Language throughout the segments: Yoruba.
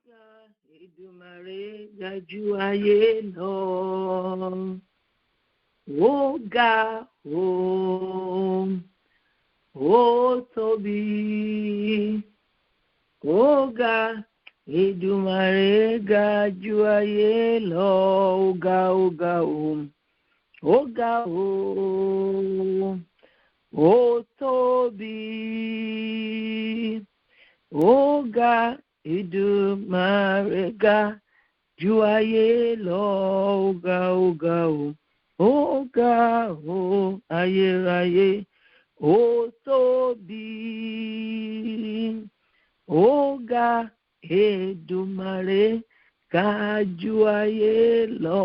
ga Èdùmàrè ga jù ayé lọ. Ó ga ó tóbi. Ó ga Èdùmàrè ga jù ayé lọ. Ó ga ó ga ó ga ó tóbi. Ó ga Èdùmàrè ga jù ayé lọ. Ó ga ó ga ó ayérayé. Ó tóbi. Ó ga Èdùmàrè ga jù ayé lọ.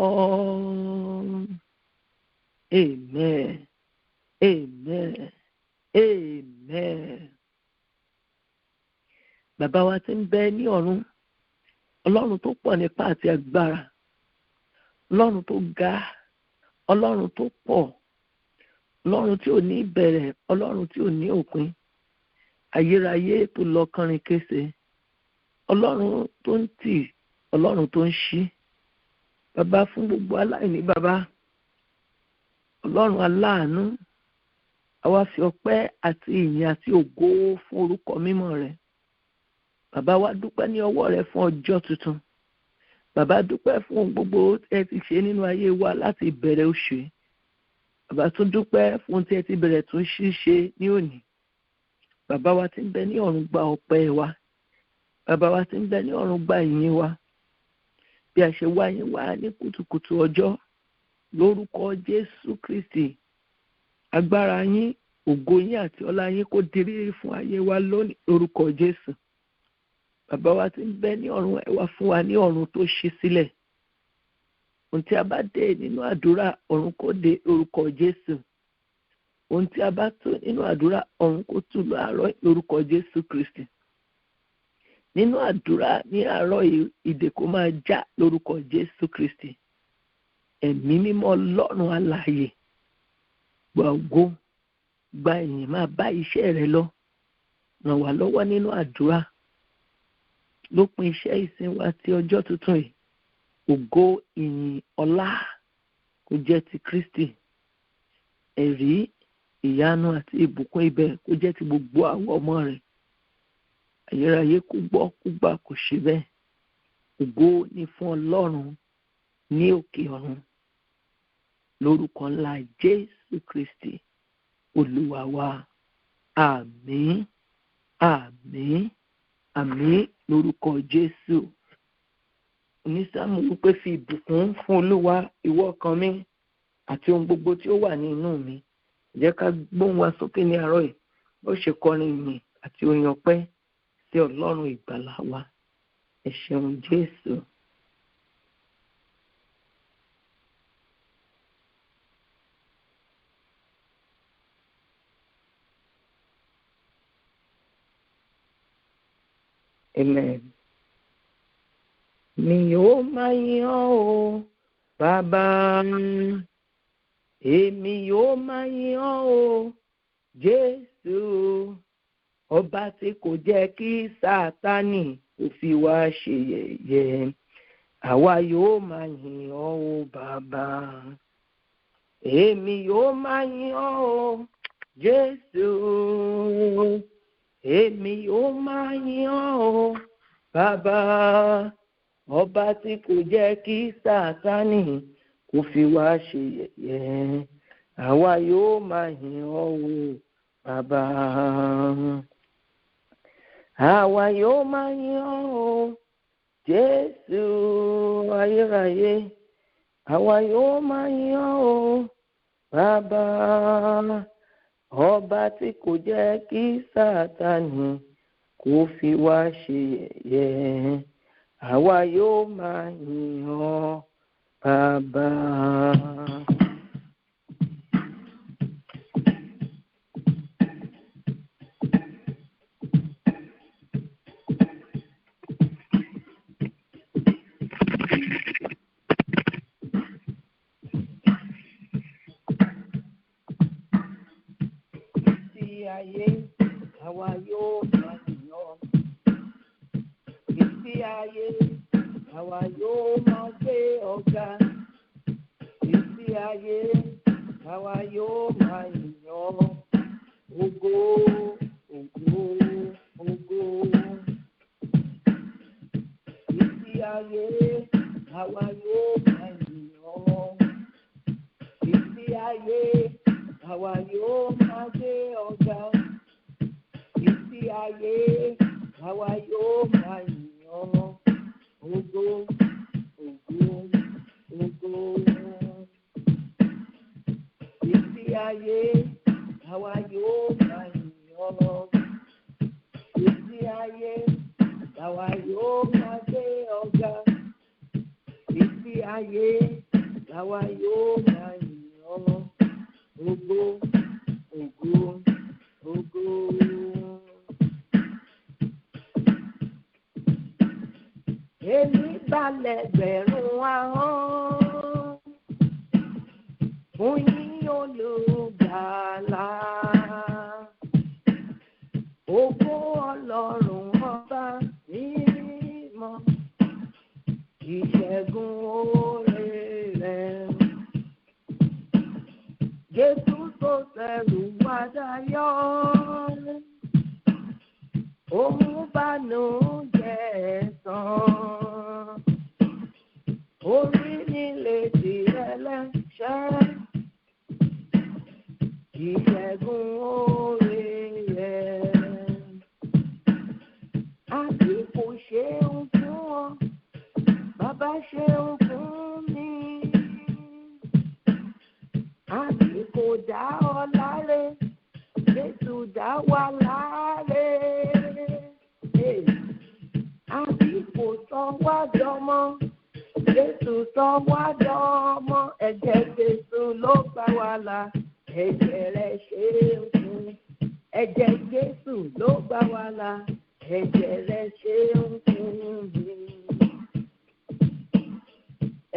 Amen. Amen. Amen. Bàbá wa tí ń bẹ ní ọ̀run, Ọlọ́run tó pọ̀ nípa àti agbára, Ọlọ́run tó ga, Ọlọ́run tó pọ̀, Ọlọ́run tí ò ní ìbẹ̀rẹ̀, Ọlọ́run tí ò ní òpin, ayérayé tó lọ kánrin kése, Ọlọ́run tó ń tì, Ọlọ́run tó ń ṣí. Bàbá fún gbogbo aláìní bàbá, Ọlọ́run aláàánú, àwa fi ọpẹ́ àti ìyìn àti ògo fún orúkọ mímọ́ rẹ̀. Bàbá wa dúpẹ́ ní ọwọ́ rẹ̀ fún ọjọ́ tuntun. Bàbá dúpẹ́ fún ohun gbogbo tí ẹ ti ṣe nínú ayé wa láti ìbẹ̀rẹ̀ oṣù yìí. Bàbá tún dúpẹ́ fún ohun tí ẹ ti bẹ̀rẹ̀ tún ṣe ní òní. Bàbá wa tí ń bẹ ní ọ̀run gba ọpẹ́ wa. Bàbá wa tí ń bẹ ní ọ̀run gba ìyìn wa. Bí a ṣe wá yín wá ní kùtùkùtù ọjọ́, lórúkọ Jésù Kristi, agbára yín, ògo yín àti ọlá yín kó di rírí fún ayé wa lónìí lórúkọ Jésù. Bàbá wa tí ń bẹ ní ọ̀run, ẹ wá fún wa ní ọ̀run tó ṣí sílẹ̀. Ohun tí a bá dé nínú àdúrà, ọ̀run kó dé lórúkọ Jésù. Ohun tí a bá tó nínú àdúrà, ọ̀run kó tú láàárọ̀ lórúkọ Jésù Kristi. Nínú àdúrà ní àárọ̀ ìdè kó máa já lórúkọ Jésù Kristi. Ẹ̀mí mímọ́ Ọlọ́run alààyè, gba ògo, gba ìyìn, máa bá iṣẹ́ rẹ lọ. Ràn wá lọ́wọ́ nínú àdúrà. Lópin iṣẹ́ ìsìn wa ti ọjọ́ tuntun yìí, ògo, ìyìn, ọlá kó jẹ́ ti Kristi. Ẹ̀rí, ìyanu àti ìbùkún ibẹ̀ kó jẹ́ ti gbogbo àwọn ọmọ rẹ̀. Ayérayé kó gbọ́ kó gbà kó ṣe bẹ́ẹ̀. Ògo ni fún Ọlọ́run ní òkè ọ̀run. Lórúkọ ńlá Jésù Kristi, Olúwa wa. Àmín, àmín, àmín lórúkọ Jésù. Onísáàmù wípé fi ìbùkún fún Olúwa ìwọ ọkàn mi àti ohun gbogbo tí ó wà ní inú mi. Jẹ́ ká gbóhùn wa sókè ní àárọ̀ yìí, bó ṣe kọrin ìyìn àti orin ọpẹ́ sí Ọlọ́run ìgbàlà wa. Ẹ ṣeun Jésù. Amen. Mi ò máa yìn ọ́ o, Bàbá. Èmi yóò máa yìn ọ́ o, Jésù. Ọba tí kò jẹ́ kí Sátánì kó fi wá ṣe yẹ̀yẹ́. Àwa yóò máa yìn ọ́ o, Bàbá. Èmi yóò máa yìn ọ́ o, Jésù. Èmi yóò máa yìn ọ́ o, Bàbá. Ọba tí kò jẹ́ kí Sátánì kó fi wá ṣe yẹ̀yẹ́. Àwa yóò máa yìn ọ́ o, Bàbá. Àwa yóò máa yìn ọ́ o, Jésù ayérayé. Àwa yóò máa yìn ọ́ o, Bàbá. Ọba tí kò jẹ́ kí Sátánì kó fi wá ṣe yẹ̀yẹ́. Àwa yóò máa yìn ọ́, Bàbá. Ayé, àwa yóò máa yìn ọ́. Ìsí ayé àwa yóò máa gbé ọ̀gá. Títí ayé àwa yóò máa yìn ọ́. Ògo, ògo, ògo. Títí ayé àwa yóò máa yìn ọ́. Títí ayé àwa yóò máa gbé ọ̀gá. Títí ayé àwa yóò máa yìn ọ́. Ògo, ògo, ògo. Títí ayé àwa yóò máa yìn ọ́. Títí ayé àwa yóò máa gbé ọ̀gá. Títí ayé àwa yóò máa yìn ọ́. Ògo, ògo, ògo. Èmi balẹ̀ gbẹ̀rún ahọ́n fún yín olùgbàlà. Ògo Ọlọ́run ọba mímọ́, ìṣẹ́gun oore rẹ̀. Jésù tó ṣẹ̀rù wá dayọ̀, òun bànújẹ́ tán. Orí nílé tirẹ̀ lẹ́ṣẹ̀, ìṣẹ́gun oore rẹ̀. Àbí kò ṣeun fún ọ, bàbá ṣeun fún mi. Àbí kò dá ọ láre, Jésù dá wa láre. Àbí kò sọ wá dọmọ, Jésù sọ wá dọmọ. Ẹ̀jẹ̀ Jésù ló gbà wá là, ẹ̀jẹ̀ rẹ̀ ṣeun fún. Ẹ̀jẹ̀ Jésù ló gbà wá là, ẹ̀jẹ̀ rẹ̀ ṣeun fún mi.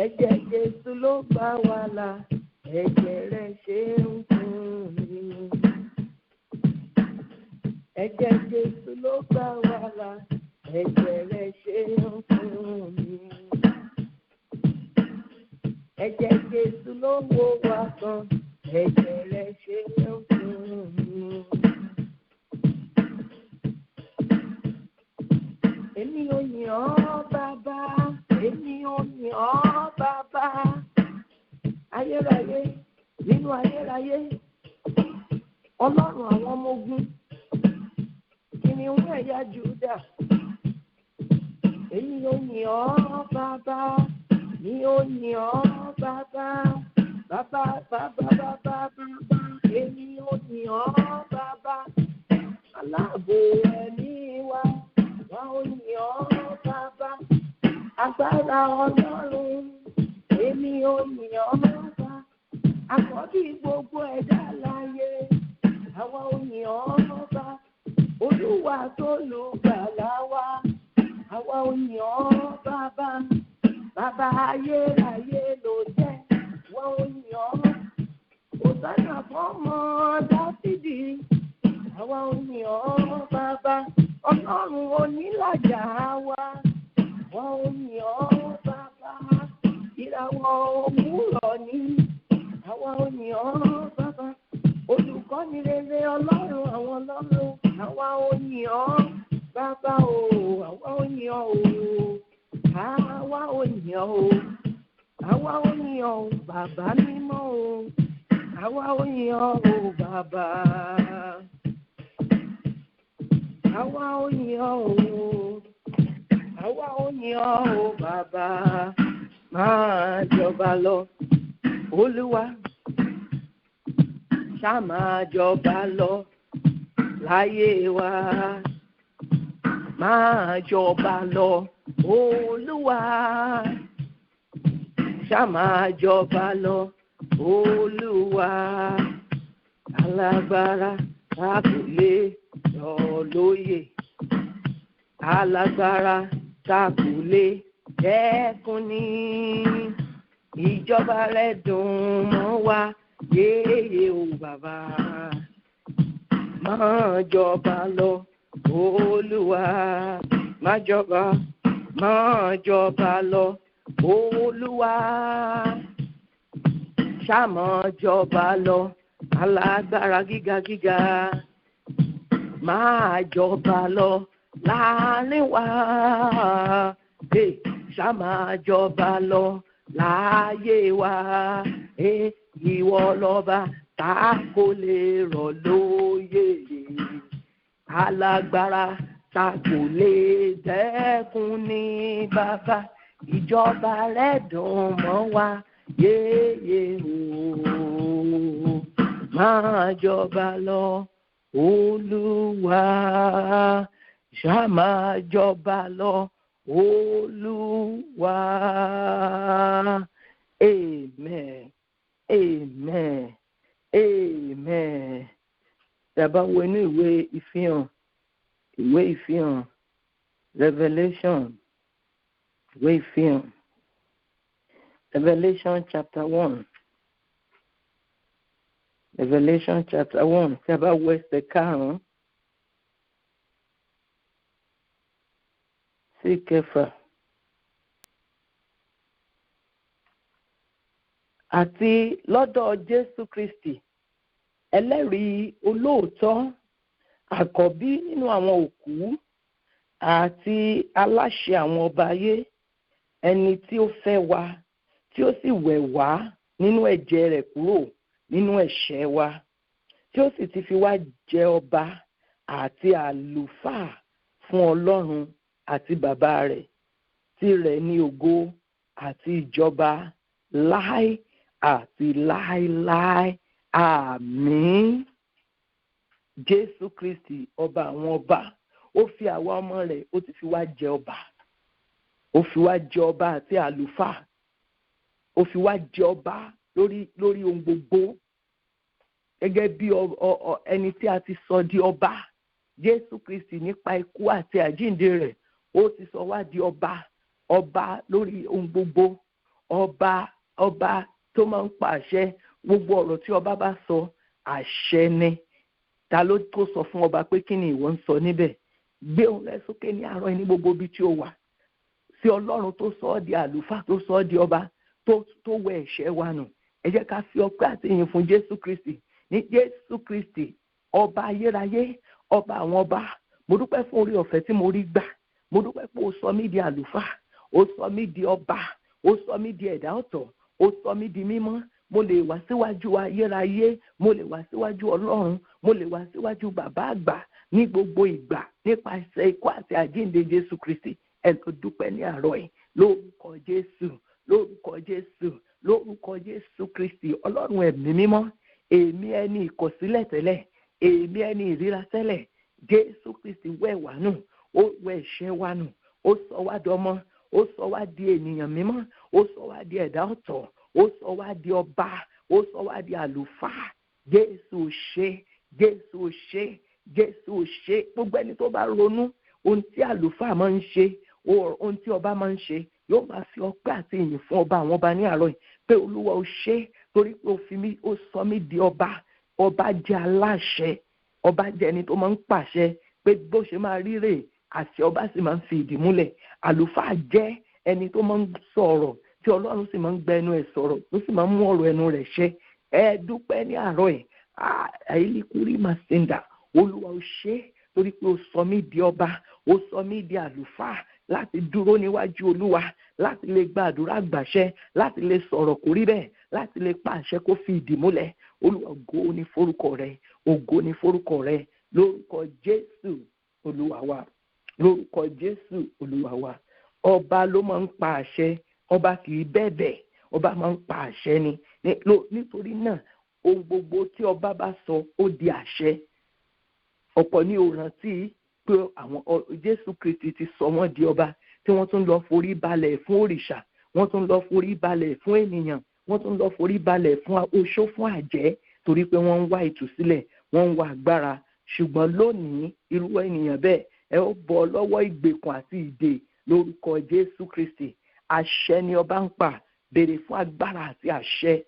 Ẹ̀jẹ̀ Jésù ló gbà wá là, ẹ̀jẹ̀ rẹ̀ ṣeun fún mi. Ẹ̀jẹ̀ Jésù ló gbà wá là, ẹ̀jẹ̀ rẹ̀ ṣeun fún mi. Ẹ̀jẹ̀ Jésù ló wò wá sàn, ẹ̀jẹ̀ rẹ̀ ṣeun fún mi. Èmi ò yìn ọ́ bàbá, èmi ò yìn ọ́ bàbá. Ayérayé nínú ayérayé, Ọlọ́run àwọn ọmọ ogun, kìnìún ẹ̀yà Júdà. Èmi ò yìn ọ́ bàbá, mi ò yìn ọ́ bàbá, bàbá, bàbá, bàbá, bàbá. Èmi ò yìn ọ́ bàbá, aláàbò ẹ̀mí wa. Wà ò yìn ọ́ bàbá, agbára Ọlọ́run. Èmi ò yìn ọ́ bàbá, àkọ́bí gbogbo ẹ̀dá láyé. Àwa ò yìn ọ́ bàbá, Olúwa tó lùgbàlà wa. Àwa ò yìn ọ́ bàbá, bàbá ayérayé ló jẹ́. Àwa ò yìn ọ́, Hòsánà fọ́mọ Dáfídì. Àwa ò yìn ọ́ bàbá, Ọlọ́run onílàjà wa. Àwa ò yìn ọ́ bàbá, ìràwọ̀ òwúrọ̀ ni. Àwa ò yìn ọ́ bàbá, olùkọ́ni rere Ọlọ́run àwọn ọlọ́run. Àwa ò yìn ọ́ bàbá o, àwa ò yìn ọ́ o, àwa ò yìn ọ́ o, àwa ò yìn ọ́ o bàbá mímọ́ o, àwa ò yìn ọ́ o bàbá, àwa ò yìn ọ́ o, àwa ò yìn ọ́ o bàbá. Máa jọba lọ Olúwa, ṣá máa jọba lọ láyé wa. Máa jọba lọ Olúwa, ṣá máa jọba lọ Olúwa. Alágbára tá kò lè yọ lóyè, alágbára tá kò lè dẹ́kun ní. Ìjọba rẹ̀ dùn mọ́ wa yéye o bàbá. Máa jọba lọ Olúwa, máa jọba máa jọba lọ Olúwa, ṣá máa jọba lọ alágbára gíga gíga, máa jọba lọ láàrin wa, ṣá máa jọba lọ láyé wa, ìwọ lọ́ba tá kò lè rọ̀ lóyè, alágbára tá kò lè dẹ́kun ní bàbá, ìjọba rẹ̀ dùn mọ́ wa yéye o, máa jọba lọ Olúwa, ṣá máa jọba lọ Olúwa. Amen. Amen. Amen. Tàbá wo inú ìwé ìfihàn Revelation chapter 1. Revelation chapter 1. Tàbá wo ẹsẹ̀ 5 sí 6. Àti lọ́dọ̀ Jésù Kristi, ẹlẹ́rìí olóòótọ́, àkọ́bí nínú àwọn òkú, àti aláṣẹ àwọn ọba ayé, ẹni tí ó fẹ́ wa, tí ó sì wẹ̀ wá nínú ẹ̀jẹ̀ rẹ̀ kúrò nínú ẹ̀ṣẹ̀ wa, tí ó sì ti fi wá jẹ ọba àti àlùfáà fún Ọlọ́run àti bàbá rẹ̀, tirẹ̀ ni ògo àti ìjọba láé àti láéláé. Àmín. Jésù Kristi ọba àwọn ọba, ó fi àwa ọmọ rẹ̀, ó ti fi wá jẹ ọba, ó fi wá jẹ ọba àti àlùfáà, ó fi wá jẹ ọba lórí ohun gbogbo, gẹ́gẹ́ bí ẹni tí a ti sọ di ọba. Jésù Kristi nípa ikú àti àjíǹde rẹ̀, ó ti sọ wá di ọba lórí ohun gbogbo, ọba tó máa ń pa àṣẹ. Gbogbo ọ̀rọ̀ tí ọba bá sọ àṣẹ ni. Ta ló tó sọ fún ọba pé kí ni ìwọ ń sọ níbẹ̀? Gbé ohùn rẹ sókè ní àárọ̀ ní gbogbo ibi tí ó wà, sí Ọlọ́run tó sọ ọ́ di àlùfáà, tó sọ ọ́ di ọba, tó wẹ ẹ̀ṣẹ̀ wa nù. Ẹ jẹ́ ká fi ọpẹ́ àti ìyìn fún Jésù Kristi. Ní Jésù Kristi ọba ayérayé, ọba àwọn ọba, mo dúpẹ́ fún orí ọ̀fẹ́ tí mo rí gbà. Mo dúpẹ́ pé ó sọ mí di àlùfáà, ó sọ mí di ọba, ó sọ mí di ẹ̀dá ọ̀tọ̀, ó sọ mí di mímọ́. Mo lè wá síwájú ayérayé, mo lè wá síwájú Ọlọ́run, mo lè wá síwájú bàbá àgbà ní gbogbo ìgbà nípasẹ̀ ikú àti àjíǹde Jésù Kristi. Ẹ lọ dúpẹ́ ní àárọ̀ yìí lórúkọ Jésù, lórúkọ Jésù, lórúkọ Jésù Kristi. Ọlọ́run ẹ̀mí mímọ́, èmi ẹni ìkọ̀sílẹ̀ tẹ́lẹ̀, èmi ẹni ìríra tẹ́lẹ̀, Jésù Kristi wẹ̀ wá nù, ó wẹ̀ ẹ̀ṣẹ̀ wa nù, ó sọ wá dọmọ, ó sọ wá di ènìyàn mímọ́, ó sọ wá di ẹ̀dá ọ̀tọ̀, ó sọ wá di ọba, ó sọ wá di àlùfáà. Jésù ṣe, Jésù ṣe, Jésù ṣe. Gbogbo ẹni tó bá ronú ohun tí àlùfáà máa ń ṣe, ohun tí ọba máa ń ṣe, yóò máa fi ọpẹ́ àti ìyìn fún ọba àwọn ọba ní àárọ̀ yìí pé Olúwa ó ṣe, torí pé ó sọ mí di ọba. Ọba jẹ́ aláṣẹ, ọba jẹ́ ẹni tó máa ń pàṣẹ pé bó ṣe máa rí rèé, àṣẹ ọba sì máa ń fi ìdí múlẹ̀. Àlùfáà jẹ́ ẹni tó máa ń sọ̀rọ̀ tí Ọlọ́run sì máa ń gba ẹnu ẹ̀ sọ̀rọ̀, tó sì máa ń mú ọ̀rọ̀ ẹnu rẹ̀ ṣẹ. Ẹ dúpẹ́ ní àárọ̀ yìí. Àìlíkúrí màsíńdà, Olúwa ó ṣe, torí pé ó sọ mí di ọba, ó sọ mí di àlùfáà láti dúró níwájú Olúwa, láti lè gba àdúrà gbàṣẹ, láti lè sọ̀rọ̀ kó rí bẹ́ẹ̀, láti lè pa àṣẹ kó fi ìdí múlẹ̀. Olúwa ògo ni forúkọ rẹ, ògo ni forúkọ rẹ, lórúkọ Jésù Olúwa wa, lórúkọ Jésù Olúwa wa. Ọba ló máa ń pa àṣẹ, ọba kì í bẹ̀bẹ̀, ọba máa ń pa àṣẹ ni. Nítorí náà ohun gbogbo tí ọba bá sọ ó di àṣẹ. Ọ̀pọ̀ ní ó rántí pé àwọn Jésù Kristi ti sọ wọ́n di ọba, tí wọ́n tún lọ forí balẹ̀ fún òrìṣà, wọ́n tún lọ forí balẹ̀ fún ènìyàn, wọ́n tún lọ forí balẹ̀ fún oṣó, fún àjẹ́, torí pé wọ́n ń wá ìtúsílẹ̀, wọ́n ń wá agbára. Ṣùgbọ́n lónìí irú ènìyàn bẹ́ẹ̀, ẹ ó bọ́ lọ́wọ́ ìgbèkùn àti ìdè lórúkọ Jésù Kristi. Àṣẹ ni ọba ń pa, béèrè fún agbára àti àṣẹ.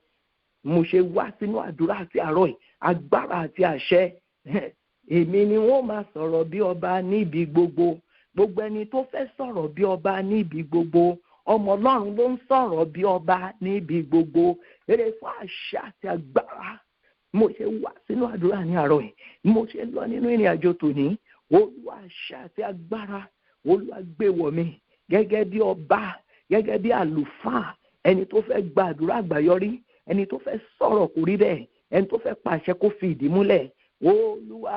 Mo ṣe wá sínú àdúrà àti àárọ̀ yìí, agbára àti àṣẹ. Èmi ni wọ́n máa sọ̀rọ̀ bí ọba níbi gbogbo, gbogbo ẹni tó fẹ́ sọ̀rọ̀ bí ọba níbi gbogbo ọmọ ọlọ́run ló ń sọ̀rọ̀ bí ọba níbi gbogbo èrè fún àṣẹ àti agbára mo ṣe wà sínú àdúrà ní àárọ̀ yìí mo ṣe lọ nínú ìrìn àjò tòní Olúwa àṣẹ àti agbára Olúwa gbé wọ̀ mí gẹ́gẹ́ bí ọba gẹ́gẹ́ bí àlùfáà ẹni tó fẹ́ gba àdúrà àgbáyọrí ẹni tó fẹ́ sọ̀rọ̀ kò rí bẹ́ẹ̀ ẹni tó fẹ́ pàṣẹ kó fi ìdí múlẹ̀ Olúwa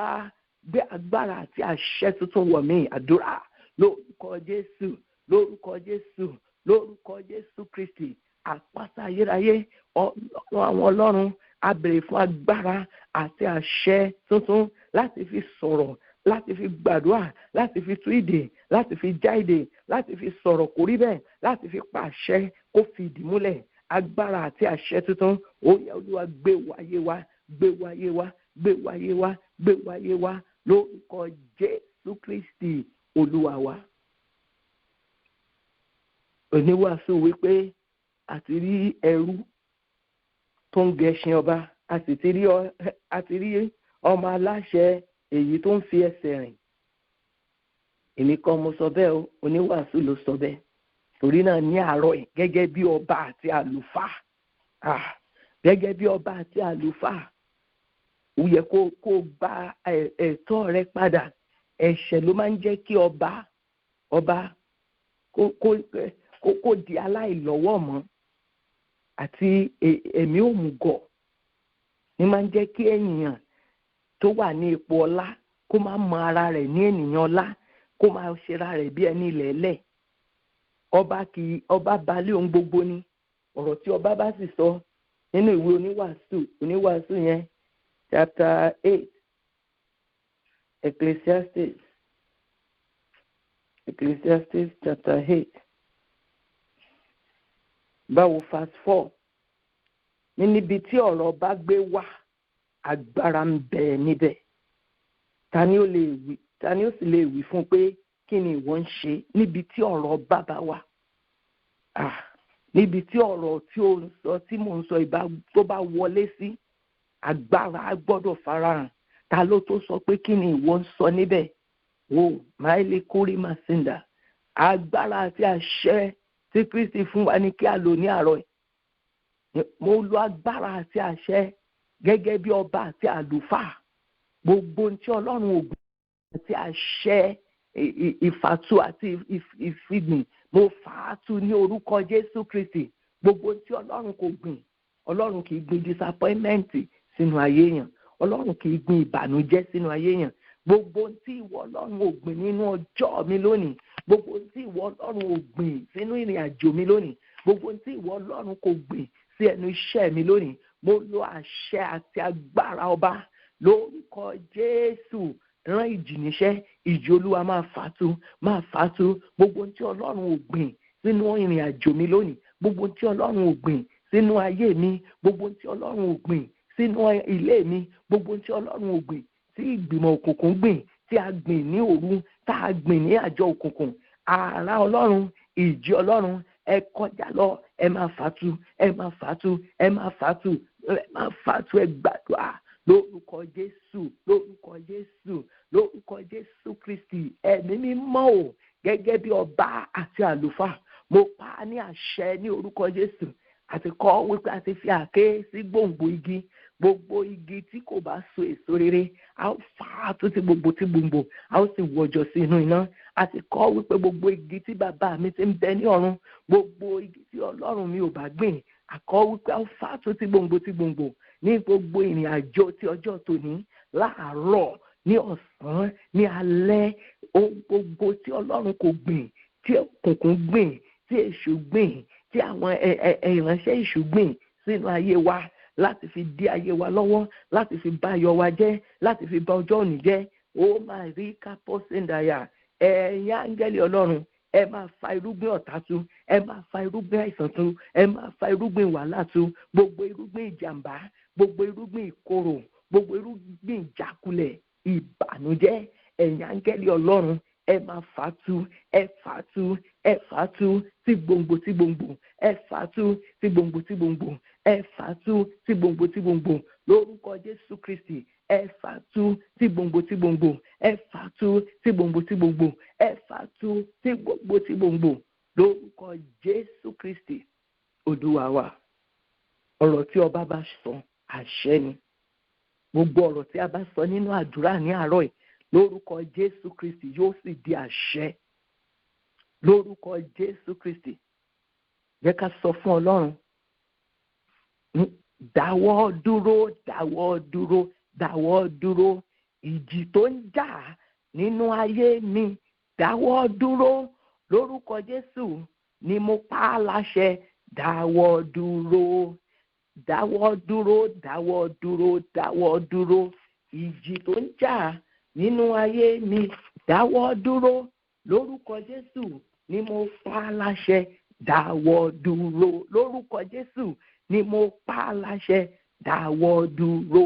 gbé agbára àti àṣẹ tuntun wọ̀ mí àdúrà lórúkọ Jésù lórúkọ Jésù lórúkọ Jésù Kristi àpáta ayérayé àwọn ọlọ́run a béèrè fún agbára àti àṣẹ tuntun láti fi sọ̀rọ̀ láti fi gbàdúrà láti fi tú ìdè láti fi já ìdè láti fi sọ̀rọ̀ kò rí bẹ́ẹ̀ láti fi pàṣẹ kó fi ìdí múlẹ̀ agbára àti àṣẹ tuntun ó yá Olúwa gbé wáyé wa gbé wáyé wa gbé wáyé wa gbé wáyé wa lórúkọ Jésù Kristi Olúwa wa. Oníwàásù wípé àti rí ẹrú tó ń gẹṣin ọba a sì ti rí ọmọ aláṣẹ èyí tó ń fi ẹsẹ̀ rìn. Èmi kọ́ mo sọ bẹ́ẹ̀ o oníwàásù ló sọ bẹ́ẹ̀ torí náà ní àárọ̀ yìí gẹ́gẹ́ bí ọba àti àlùfáà gẹ́gẹ́ bí ọba àti àlùfáà ó yẹ kó gba ẹ̀tọ́ rẹ padà. Ẹ̀ṣẹ̀ ló máa ń jẹ́ kí ọba kó di aláìlọ́wọ́ mọ́ àti ẹ̀mí òmùgọ̀ ní máa ń jẹ́ kí ènìyàn tó wà ní ipò ọlá kó máa mọ ara rẹ̀ ní ènìyàn ọlá kó máa ṣera rẹ̀ bí ẹni lẹ́lẹ̀. Ọba balẹ̀ ohun gbogbo ni ọ̀rọ̀ tí ọba bá sì sọ nínú ìwé oníwàásù yẹn chapter 8 Ecclesiastes chapter 8 báwo verse 4 níbi tí ọ̀rọ̀ bá gbé wá agbára ń bẹ níbẹ̀ ta ni ó sì lè wí fún pé kí ni ìwọ ń ṣe níbi tí ọ̀rọ̀ bàbá wà níbi tí ọ̀rọ̀ tí ó ń sọ tí mò ń sọ tó bá wọlé sí agbára gbọ́dọ̀ farahàn ta ló tó sọ pé kí ni ìwọ ń sọ níbẹ̀ máìlì kórè máa ṣìndà agbára àti àṣẹ tí Kristi fún wa ní kí a lò ní àárọ̀ yìí mo lo agbára àti àṣẹ gẹ́gẹ́ bí ọba àti àlùfáà gbogbo tí Ọlọ́run ògùn àti àṣẹ ìfàtú àti ìfìgbìn mo fàátú ní orúkọ Jésù Kristi gbogbo tí Ọlọ́run kò gbìn Ọlọ́run kì í gbìn disappointment sínú ayé yẹn Ọlọ́run kì í gbìn ìbànújẹ́ sínú ayé yẹn gbogbo tí ìwọ Ọlọ́run ò gbìn nínú ọjọ́ mi lónìí gbogbo tí ìwọ Ọlọ́run ò gbìn sínú ìrìn àjò mi lónìí gbogbo tí ìwọ Ọlọ́run kò gbìn sí ẹnu iṣẹ́ mi lónìí mo lo àṣẹ àti agbára ọba lórúkọ Jésù rán ìjì níṣẹ́ ìjì Olúwa máa fàtú gbogbo tí Ọlọ́run ò gbìn sínú ìrìn àjò mi lónìí gbogbo tí Ọlọ́run ò gbìn sínú ayé mi gbogbo tí Ọlọ́run ò gbìn sínú ilé mi gbogbo tí Ọlọ́run ò gbìn tí ìgbìmọ̀ òkùnkùn gbìn tí a gbìn ní òru tá a gbìn ní àjọ òkùnkùn àrá Ọlọ́run ìjì Ọlọ́run ẹ kọjá lọ ẹ máa fàtú ẹ gbàdúrà lórúkọ Jésù Kristi ẹ̀mí mímọ́ o gẹ́gẹ́ bí ọba àti àlùfáà mo pa á ní àṣẹ ní orúkọ Jésù àti kọ́ wípé a ti fi àáké sí gbòǹgbò igi gbogbo igi tí kò bá so èso rere a ó fà á tó ti gbòǹgbò a ó sì wọ̀jọ̀ sí inú iná àti kọ́ wípé gbogbo igi tí bàbá mi ti ń bẹ ní ọ̀run gbogbo igi tí Ọlọ́run mi ò bá gbìn àkọ́ wípé a ó fà á tó ti gbòǹgbò ní gbogbo ìrìn àjò tí ọjọ́ tòní láàárọ̀ ní ọ̀sán ní alẹ́ gbogbo tí Ọlọ́run kò gbìn tí òkùnkùn gbìn tí èṣù gbìn tí àwọn ìránṣẹ́ èṣù gbìn sínú ayé wa láti fi dí ayé wa lọ́wọ́ láti fi bà ayọ̀ wa jẹ́ láti fi bà ọjọ́ òní jẹ́ ó máa rí kápọ́ síndàyà ẹ̀yin áńgẹ́lì Ọlọ́run ẹ máa fa irúgbìn ọ̀tá tu ẹ máa fa irúgbìn àìsàn tu ẹ máa fa irúgbìn wàhálà tu gbogbo irúgbìn ìjàmbá gbogbo irúgbìn ìkorò gbogbo irúgbìn ìjákulẹ̀ ìbànújẹ́ ẹ̀yin áńgẹ́lì Ọlọ́run ẹ máa fàtú tí gbòǹgbò ẹ fàtú tí gbòǹgbò lórúkọ Jésù Kristi ẹ fà tú tí gbòǹgbò, ẹ fà tú tí gbòǹgbò, ẹ fà tú tí gbòǹgbò lórúkọ Jésù Kristi Olúwa wa. Ọ̀rọ̀ tí ọba bá sọ àṣẹ ni. Gbogbo ọ̀rọ̀ tí a bá sọ nínú àdúrà ní àárọ̀ yìí lórúkọ Jésù Kristi yóò sì di àṣẹ. Lórúkọ Jésù Kristi. Jẹ́ ká sọ fún Ọlọ́run. Dáwọ́ dúró. Ìjì tó ń jà nínú ayé mi, dáwọ́ dúró. Lórúkọ Jésù ni mo pa á láṣẹ. Dáwọ́ dúró. Ìjì tó ń jà nínú ayé mi, dáwọ́ dúró. Lórúkọ Jésù ni mo pa á láṣẹ. Dáwọ́ dúró. Lórúkọ Jésù ni mo pa á láṣẹ. Dáwọ́ dúró.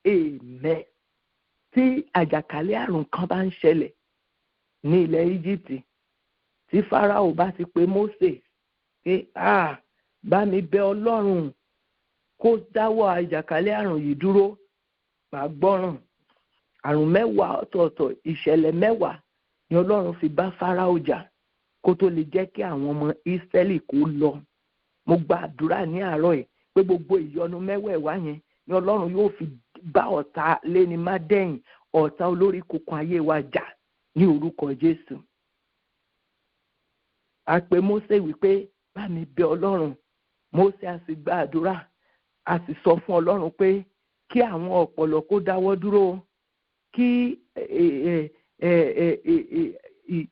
Amen. Tí àjàkálẹ̀ àrùn kan bá ń ṣẹlẹ̀ ní ilẹ̀ Íjíbítì, tí Fáráò bá ti pe Mósè pé bá mi bẹ Ọlọ́run kó dáwọ́ àjàkálẹ̀ àrùn yìí dúró, máa gbọ́ràn. Àrùn 10 ọ̀tọ̀ọ̀tọ̀, ìṣẹ̀lẹ̀ 10 ni Ọlọ́run fi bá Fáráò jà kó tó lè jẹ́ kí àwọn ọmọ Ísírẹ́lì kó lọ. Mo gba àdúrà ní àárọ̀ yìí pé gbogbo ìyọnu 10 yẹn ni Ọlọ́run yóò fi bá ọ̀tá léni má dẹ̀yìn, ọ̀tá olórí kunkun ayé wa jà ní orúkọ Jésù. A pe Mósè wípé bá mi bẹ Ọlọ́run. Mósè a sì gba àdúrà, a sì sọ fún Ọlọ́run pé kí àwọn ọ̀pọ̀lọ́ kó dáwọ́ dúró, kí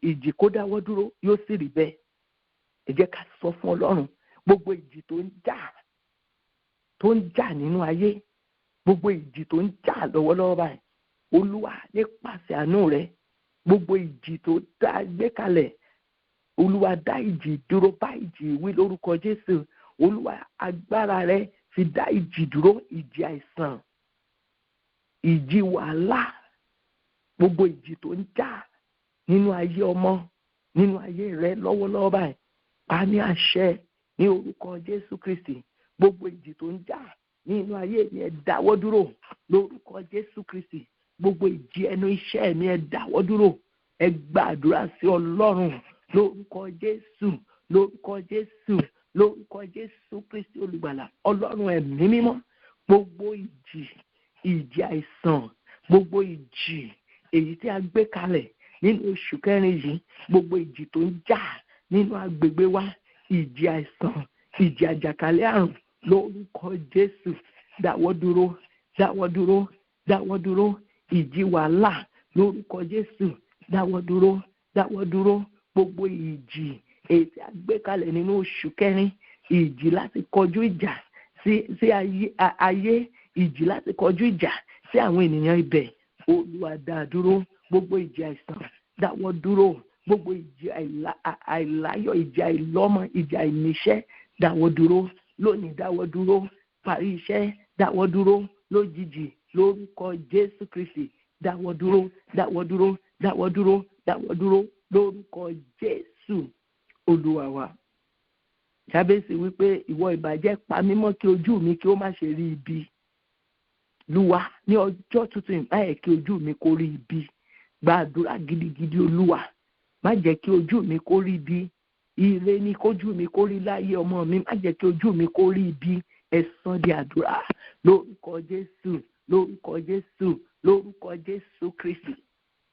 ìjì kó dáwọ́ dúró, yóò sì rí bẹ́ẹ̀. Ẹ jẹ́ ká sọ fún Ọlọ́run gbogbo ìjì tó ń jà nínú ayé, gbogbo ìjì tó ń jà lọ́wọ́lọ́wọ́ báyìí, Olúwa nípasẹ̀ àánú rẹ̀, gbogbo ìjì tó dá gbé kalẹ̀, Olúwa dá ìjì dúró, bá ìjì wí lórúkọ Jésù. Olúwa agbára rẹ̀ fi dá ìjì dúró, ìjì àìsàn, ìjì wàhálà, gbogbo ìjì tó ń jà nínú ayé ọmọ, nínú ayé rẹ̀ lọ́wọ́lọ́wọ́ báyìí, pa ní àṣẹ ní orúkọ Jésù Kristi. Gbogbo ìjì tó ń jà nínú ayé mi, ẹ dáwọ́ dúró lórúkọ Jésù Kristi. Gbogbo ìjì ẹnu iṣẹ́ mi, ẹ dáwọ́ dúró. Ẹ gbàdúrà sí Ọlọ́run lórúkọ Jésù, lórúkọ Jésù, lórúkọ Jésù Kristi olùgbàlà. Ọlọ́run ẹ̀mí mímọ́, gbogbo ìjì àìsàn, gbogbo ìjì èyí tí a gbé kalẹ̀ nínú oṣù kẹrin yìí, gbogbo ìjì tó ń jà nínú agbègbè wa, ìjì àìsàn, ìjì àjàkálẹ̀ àrùn, lórúkọ Jésù dáwọ́ dúró. Ìjì wàhálà, lórúkọ Jésù dáwọ́ dúró. Gbogbo ìjì èyí tí a gbé kalẹ̀ nínú oṣù kẹrin, ìjì láti kọjú ìjà sí ayé, ìjì láti kọjú ìjà sí àwọn ènìyàn ibẹ̀, Olúwa dá dúró. Gbogbo ìjì àìsàn dáwọ́ dúró. Gbogbo ìjì àìláyọ̀, ìjì àìlọ́mọ, ìjì àìníṣẹ́ dáwọ́ dúró. Lónìí dáwọ́ dúró. Parí iṣẹ́ dáwọ́ dúró. Lójijì lórúkọ Jésù Kristi dáwọ́ dúró lórúkọ Jésù Olúwa wa. Jábésì wípé ìwọ ìbàjẹ́ pa mí mọ́ kí ojú mi kí ó má ṣe rí ibi. Olúwa ní ọjọ́ tuntun báyìí kí ojú mi kó rí ibi. Gba àdúrà gidigidi Olúwa, má jẹ́ kí ojú mi kó rí ibi. Ire ni kójú mi kó rí láyé ọmọ mi, má jẹ́ kí ojú mi kó rí ibi. Ẹ sọ di àdúrà lórúkọ Jésù Kristi.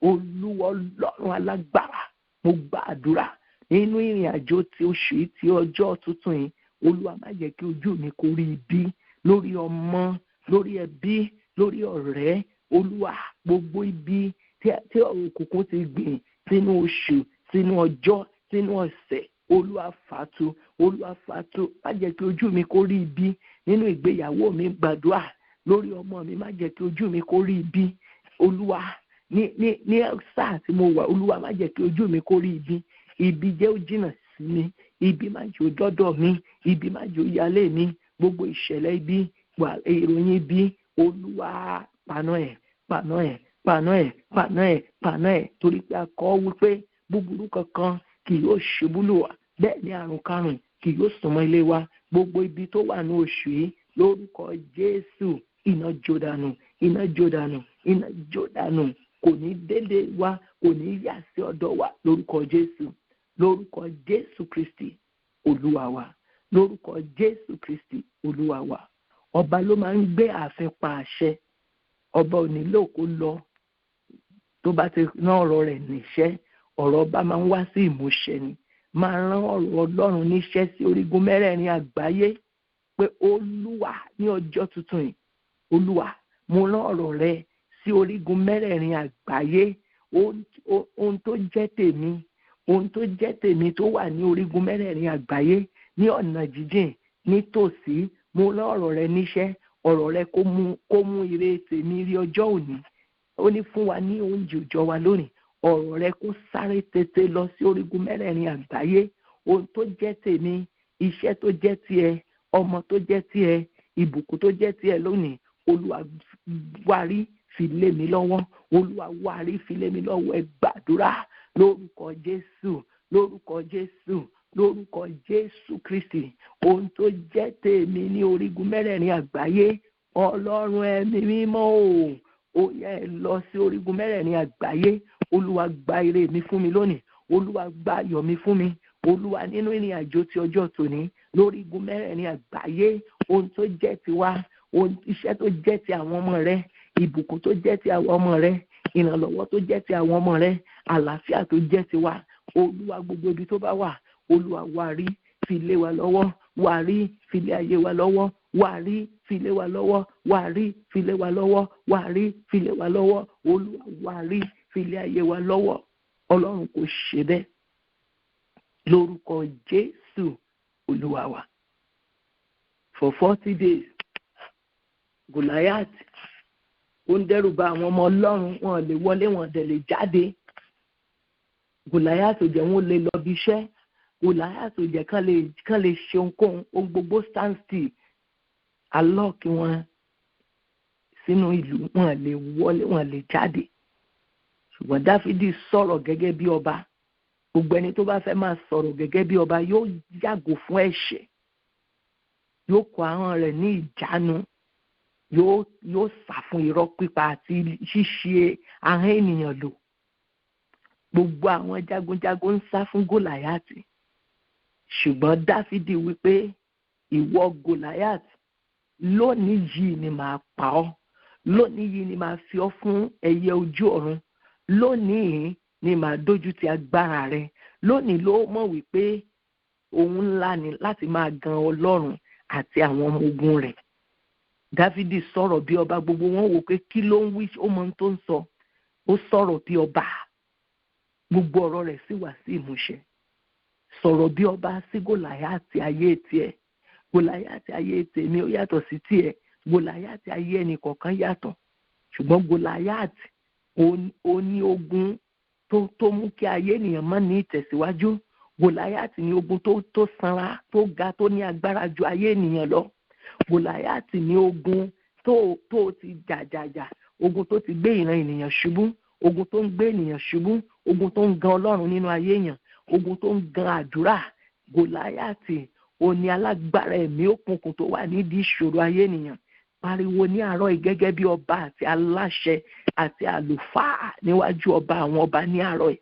Olúwa Ọlọ́run alágbára, mo gba àdúrà nínú ìrìn àjò tí oṣù yìí, tí ọjọ́ tuntun yìí, Olúwa má jẹ́ kí ojú mi kó rí ibi lórí ọmọ, lórí ẹbí, lórí ọ̀rẹ́. Olúwa gbogbo ibi tí òkùnkùn ti gbìn sínú oṣù, sínú ọjọ́, sínú ọ̀sẹ̀, Olúwa fàtú. Má jẹ́ kí ojú mi kó rí ibi nínú ìgbéyàwó mi. Gbàdúrà lórí ọmọ mi, má jẹ́ kí ojú mi kó rí ibi. Olúwa ní sáà tí mo wà, Olúwa má jẹ́ kí ojú mi kó rí ibi. Ibi jẹ́ ó jìnnà sí mi, ibi má jẹ́ ó dọ́dọ̀ mi, ibi má jẹ́ ó yálé mi. Gbogbo ìṣẹ̀lẹ̀ ibi, ìròyìn ibi, Olúwa paná ẹ̀. Torí pé a kọ wípé búburú kankan kì yóò ṣubú lù wá, bẹ́ẹ̀ ni àrùn karùn kì yóò súnmọ́ ilé wa. Gbogbo ibi tó wà ní oṣù yìí lórúkọ Jésù, iná jó dànù, iná jó dànù kò ní délé wa, kò ní yà sí ọ̀dọ̀ wa lórúkọ Jésù Kristi Olúwa wa, lórúkọ Jésù Kristi Olúwa wa. Ọba ló máa ń gbé ààfin pa àṣẹ, ọba ò nílò kó lọ. Tó bá ti rán ọ̀rọ̀ rẹ̀ níṣẹ́, ọ̀rọ̀ ọba máa ń wá sí ìmúṣẹ ni. Máa rán ọ̀rọ̀ Ọlọ́run níṣẹ́ sí orígun mẹ́rẹ̀ẹ̀rin àgbáyé pé Olúwa ní ọjọ́ tuntun yìí, Olúwa mo rán ọ̀rọ̀ rẹ sí orígun mẹ́rẹ̀ẹ̀rin àgbáyé. Ohun tó jẹ́ tèmi tó wà ní orígun mẹ́rẹ̀ẹ̀rin àgbáyé, ní ọ̀nà jíjìn, nítòsí, mo rán ọ̀rọ̀ rẹ níṣẹ́. Ọ̀rọ̀ rẹ kó mú ire tèmi rí ọjọ́ òní. Ó ní fún wa ní oúnjẹ òòjọ́ wa lónìí. Ọ̀rọ̀ rẹ kó sáré tètè lọ sí orígun mẹ́rẹ̀ẹ̀rin àgbáyé. Ohun tó jẹ́ tèmi, iṣẹ́ tó jẹ́ tiẹ̀, ọmọ tó jẹ́ tiẹ̀, ìbùkún tó jẹ́ tiẹ̀ lónìí, Olúwa wárí fi lé mi lọ́wọ́. Olúwa wárí fi lé mi lọ́wọ́. Ẹ gbàdúrà lórúkọ Jésù, lórúkọ Jésù, lórúkọ Jésù Kristi. Ohun tó jẹ́ tèmi ní orígun mẹ́rẹ̀ẹ̀rin àgbáyé, Ọlọ́run ẹ̀mí mímọ́ ó yẹ lọ sí orígun mẹ́rẹ̀ẹ̀rin àgbáyé. Olúwa gba ire mi fún mi lónìí. Olúwa gba ayọ̀ mi fún mi. Olúwa nínú ìrìn àjò ti ọjọ́ tòní lórígun mẹ́rẹ̀ẹ̀rin àgbáyé, ohun tó jẹ́ tiwa, iṣẹ́ tó jẹ́ ti àwọn ọmọ rẹ, ìbùkún tó jẹ́ ti àwọn ọmọ rẹ, ìrànlọ́wọ́ tó jẹ́ ti àwọn ọmọ rẹ, àlàáfíà tó jẹ́ tiwa, Olúwa gbogbo ibi tó bá wà, Olúwa wá rí fi lé wa lọ́wọ́, wá rí fi lé ayé wa lọ́wọ́, wá rí fi lé wa lọ́wọ́, wá rí fi lé wa lọ́wọ́, wá rí fi lé wa lọ́wọ́, Olúwa wá rí fi lé ayé wa lọ́wọ́. Ọlọ́run kò ṣe bẹ́ẹ̀ lórúkọ Jésù Olúwa wa. For 40 days, Goliath ó ń dẹ́rù bà àwọn ọmọ Ọlọ́run, wọn lè wọlé, wọn dẹ̀ lè jáde. Goliath ò jẹ́ wọn lè lọ bí iṣẹ́. Goliath ò jẹ́ kán lè ṣe ohunkóhun, ohun gbogbo stand still. Alọ́ọ̀kì wọn sínú ìlú, wọn lè wọlé, wọn lè jáde. Ṣùgbọ́n Dáfídì sọ̀rọ̀ gẹ́gẹ́ bí ọba. Gbogbo ẹni tó bá fẹ́ máa sọ̀rọ̀ gẹ́gẹ́ bí ọba yóò yàgò fún ẹ̀ṣẹ̀, yóò kó ahọ́n rẹ̀ ní ìjánu, yóò sá fún irọ́ pípa àti ṣíṣe ahọ́n ènìyàn lò. Gbogbo àwọn jagunjagun ń sá fún Gòláyátì, ṣùgbọ́n Dáfídì wípé ìwọ Gòláyátì, lónìí yìí ni màá pa ọ́, lónìí yìí ni màá fi ọ́ fún ẹyẹ ojú ọ̀run, lónìí ni màá dójú ti agbára rẹ, lónìí ló mọ̀ wípé òun ńlá ni láti máa gan Ọlọ́run àti àwọn ọmọ ogun rẹ̀. Dáfídì sọ̀rọ̀ bí ọba, gbogbo wọn wò pé kí ló ń wí, ó mọ ohun tó ń sọ, ó sọ̀rọ̀ bí ọba, gbogbo ọ̀rọ̀ rẹ̀ sì wá sí ìmúṣẹ. Sọ̀rọ̀ bí ọba sí Gòláyátì ayé tiẹ̀, Gòláyátì ayé tèmi ó yàtọ̀ sí tiẹ̀, Gòláyátì ayé ẹnì kọ̀ọ̀kan yàtọ̀, ṣùgbọ́n Gòláyátì ó ní ogun tó mú kí ayé ènìyàn má ní ìtẹ̀síwájú. Gòláyátì ní ogun tó sanra, tó ga, tó ní agbára ju ayé ènìyàn lọ. Gòláyátì ní ogun tó ti jàjàjà, ogun tó ti gbé ìran ènìyàn ṣubú, ogun tó ń gbé ènìyàn ṣubú, ogun tó ń gan Ọlọ́run nínú ayé èèyàn, ogun tó ń gan àdúrà. Gòláyátì ó ní alágbára ẹ̀mí òkùnkùn tó wà nídìí ìṣòro ayé ènìyàn. Pariwo ní àárọ̀ yìí gẹ́gẹ́ bí ọba àti aláṣẹ àti àlùfáà níwájú ọba àwọn ọba ní àárọ̀ yìí.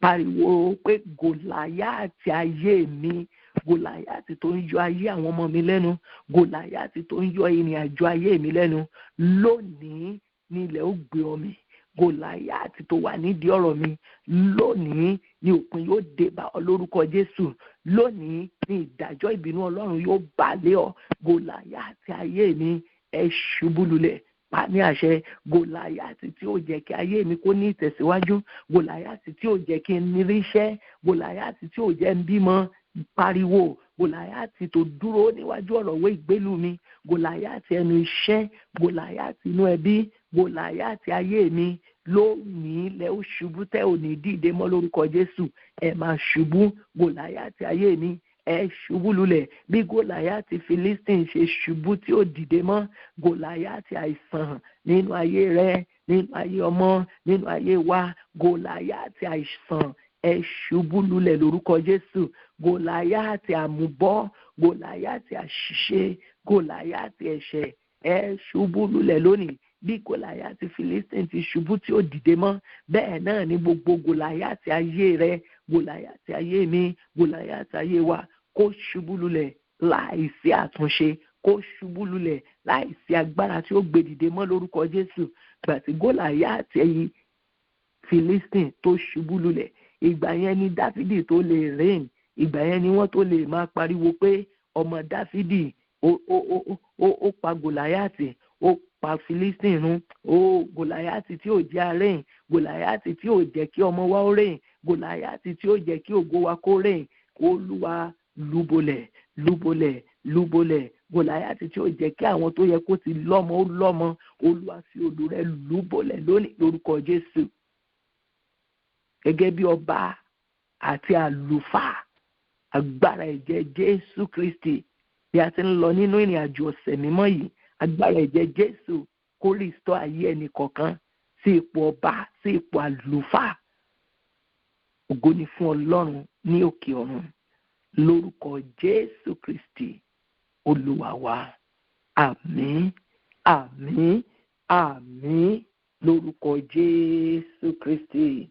Pariwo pé Gòláyátì ayé mi, Gòláyátì tó ń yọ ayé àwọn ọmọ mi lẹ́nu, Gòláyátì tó ń yọ ìrìn àjò ayé mi lẹ́nu, lónìí ni ilẹ̀ ó gbé ọmọ. Gòláyátì tó wà nídìí ọ̀rọ̀ mi, lónìí ni òpin yóò dé bá ọ lórúkọ Jésù. Lónìí ni ìdájọ́ ìbínú Ọlọ́run yóò bà lé ọ. Gòláyátì ayé mi, ẹ ṣubú lulẹ̀. Pa ní àṣẹ. Gòláyátì tí ó jẹ́ kí ayé mi kó ní ìtẹ̀síwájú, Gòláyátì tí ó jẹ́ kí n níríṣẹ́, Gòláyátì tí ó jẹ́ ń bímọ, pariwo. Gòláyátì tó dúró níwájú ọ̀rọ̀wé ìgbélú mi, Gòláyátì ẹnu iṣẹ́, Gòláyátì inú ẹbí, Gòláyátì ayé mi, lónìí lẹ ó ṣubú tẹ́ ò ní dìde mọ́ lórúkọ Jésù. Ẹ máa ṣubú. Gòláyátì ayé mi, ẹ ṣubú lulẹ̀. Bí Gòláyátì Philistine ṣe ṣubú tí ó dìde mọ́, Gòláyátì àìsàn nínú ayé rẹ, nínú ayé ọmọ, nínú ayé wa, Gòláyátì àìsàn, ẹ ṣubú lulẹ̀ lórúkọ Jésù. Gòláyátì àmúbọ́, Gòláyátì àṣìṣe, Gòláyátì ẹ̀ṣẹ̀, ẹ ṣubú lulẹ̀ lónìí. bí Gòláyátì Philistine ti ṣubú tí ó dìde mọ́, bẹ́ẹ̀ náà ni gbogbo Gòláyátì ayé rẹ, Gòláyátì ayé mi, Gòláyátì ayé wa kó ṣubú lulẹ̀ láìsí àtúnṣe, kó ṣubú lulẹ̀ láìsí agbára tí ó gbé dìde mọ́ lórúkọ Jésù. Ìgbà tí Gòláyátì Philistine tó ṣubú lulẹ̀, ìgbà yẹn ni Dáfídì tó lè reign, ìgbà yẹn ni wọ́n tó lè máa pariwo pé ọmọ Dáfídì ó pa Gòláyátì, ó pa Philistine run, ó Gòláyátì tí ò jẹ́ reign, Gòláyátì tí ò jẹ́ kí ọmọ wa ó reign, Gòláyátì tí ò jẹ́ kí ògo wa kó reign. Olúwa lúbolẹ̀ lúbolẹ̀ lúbolẹ̀, Gòláyátì tí ò jẹ́ kí àwọn tó yẹ kó ti lọ́mọ ó lọ́mọ, Olúwa fi odò rẹ̀ lúbolẹ̀ lónìí lórúkọ Jésù. Gẹ́gẹ́ bí ọba àti àlùfáà, agbára ẹ̀jẹ̀ Jésù Kristi bí a ti ń lọ nínú ìrìn àjò ọ̀sẹ̀ mímọ́ yìí, agbára ẹ̀jẹ̀ Jésù kó restore ayé ẹnì kọ̀ọ̀kan sí ipò ọba, sí ipò àlùfáà. Ògo ni fún Ọlọ́run ní òkè ọ̀run lórúkọ Jésù Kristi Olúwa wa. Àmín, àmín, àmín lórúkọ Jésù Kristi.